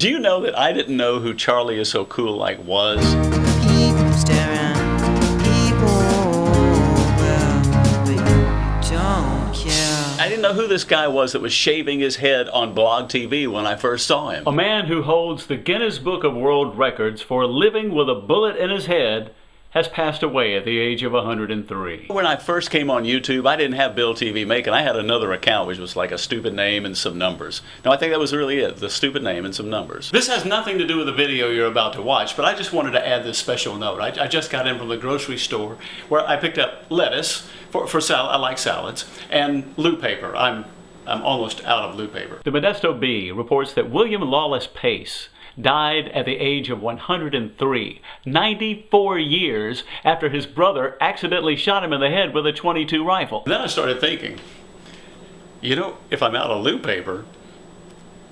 Do you know that I didn't know who Charlie Is So Cool Like was? People staring, people will, we don't care. I didn't know who this guy was that was shaving his head on Blog TV when I first saw him. A man who holds the Guinness Book of World Records for living with a bullet in his head has passed away at the age of 103. When I first came on YouTube, I didn't have BillTvMacon. I had another account which was like a stupid name and some numbers. No, I think that was really it, the stupid name and some numbers. This has nothing to do with the video you're about to watch, but I just wanted to add this special note. I just got in from the grocery store where I picked up lettuce for salad. I like salads, and loo paper. I'm almost out of loo paper. The Modesto Bee reports that William Lawless Pace died at the age of 103, 94 years after his brother accidentally shot him in the head with a .22 rifle. Then I started thinking, you know, if I'm out of loo paper,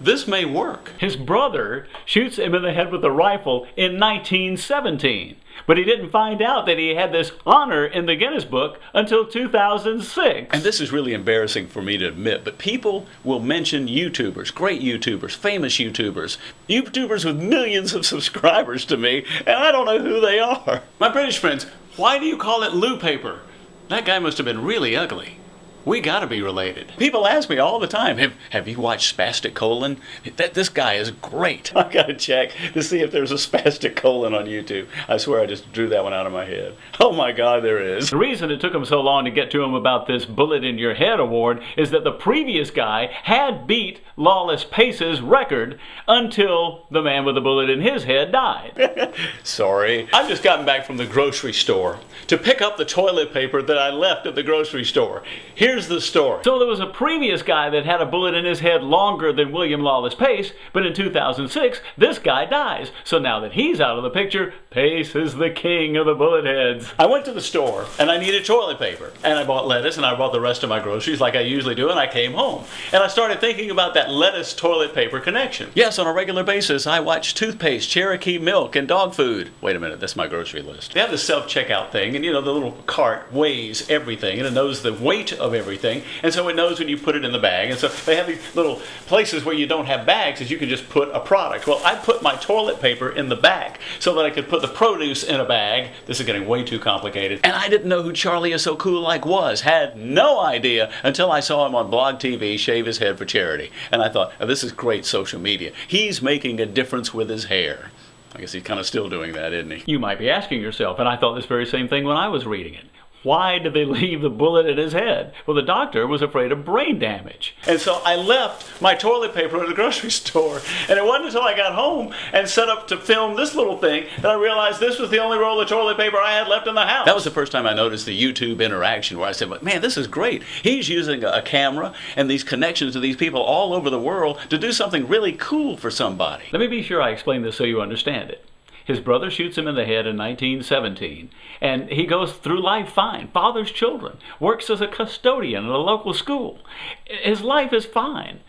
this may work. His brother shoots him in the head with a rifle in 1917, but he didn't find out that he had this honor in the Guinness Book until 2006. And this is really embarrassing for me to admit, but people will mention YouTubers, great YouTubers, famous YouTubers, YouTubers with millions of subscribers to me, and I don't know who they are. My British friends, why do you call it loo paper? That guy must have been really ugly. We gotta be related. People ask me all the time, have you watched Spastic Colon? This guy is great. I gotta check to see if there's a Spastic Colon on YouTube. I swear I just drew that one out of my head. Oh my God, there is. The reason it took him so long to get to him about this Bullet in Your Head award is that the previous guy had beat Lawless Pace's record until the man with the bullet in his head died. Sorry. I've just gotten back from the grocery store to pick up the toilet paper that I left at the grocery store. Here's the story. So there was a previous guy that had a bullet in his head longer than William Lawless Pace, but in 2006, this guy dies. So now that he's out of the picture, Pace is the king of the bullet heads. I went to the store and I needed toilet paper, and I bought lettuce and I bought the rest of my groceries like I usually do, and I came home. And I started thinking about that lettuce toilet paper connection. Yes, on a regular basis, I watch toothpaste, Cherokee milk, and dog food. Wait a minute, that's my grocery list. They have the self-checkout thing, and you know, the little cart weighs everything, and it knows the weight of everything, and so it knows when you put it in the bag. And so they have these little places where you don't have bags that you can just put a product. Well, I put my toilet paper in the back so that I could put the produce in a bag. This is getting way too complicated. And I didn't know who Charlie Is So Cool Like was. Had no idea until I saw him on Blog TV shave his head for charity. And I thought, oh, this is great social media. He's making a difference with his hair. I guess he's kind of still doing that, isn't he? You might be asking yourself, and I thought this very same thing when I was reading it. Why did they leave the bullet in his head? Well, the doctor was afraid of brain damage. And so I left my toilet paper at the grocery store. And it wasn't until I got home and set up to film this little thing that I realized this was the only roll of toilet paper I had left in the house. That was the first time I noticed the YouTube interaction where I said, man, this is great. He's using a camera and these connections to these people all over the world to do something really cool for somebody. Let me be sure I explain this so you understand it. His brother shoots him in the head in 1917, and he goes through life fine, fathers children, works as a custodian at a local school. His life is fine.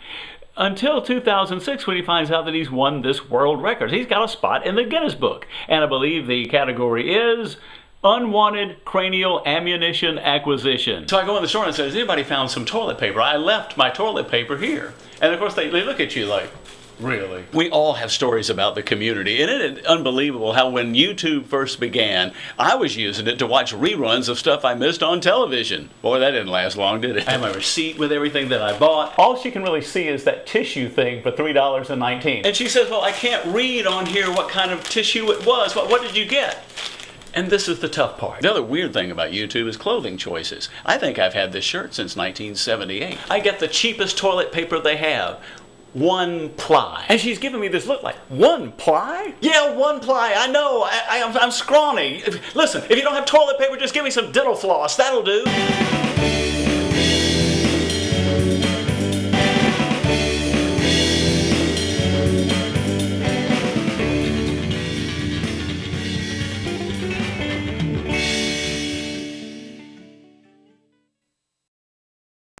Until 2006, when he finds out that he's won this world record. He's got a spot in the Guinness Book, and I believe the category is unwanted cranial ammunition acquisition. So I go in the store and say, has anybody found some toilet paper? I left my toilet paper here. And of course they look at you like, really? We all have stories about the community, and isn't it unbelievable how when YouTube first began, I was using it to watch reruns of stuff I missed on television. Boy, that didn't last long, did it? I have my receipt with everything that I bought. All she can really see is that tissue thing for $3.19. And she says, well, I can't read on here what kind of tissue it was. What did you get? And this is the tough part. The other weird thing about YouTube is clothing choices. I think I've had this shirt since 1978. I get the cheapest toilet paper they have. 1 ply. And she's giving me this look like, 1 ply? Yeah, 1 ply. I know. I'm scrawny. Listen, if you don't have toilet paper, just give me some dental floss. That'll do.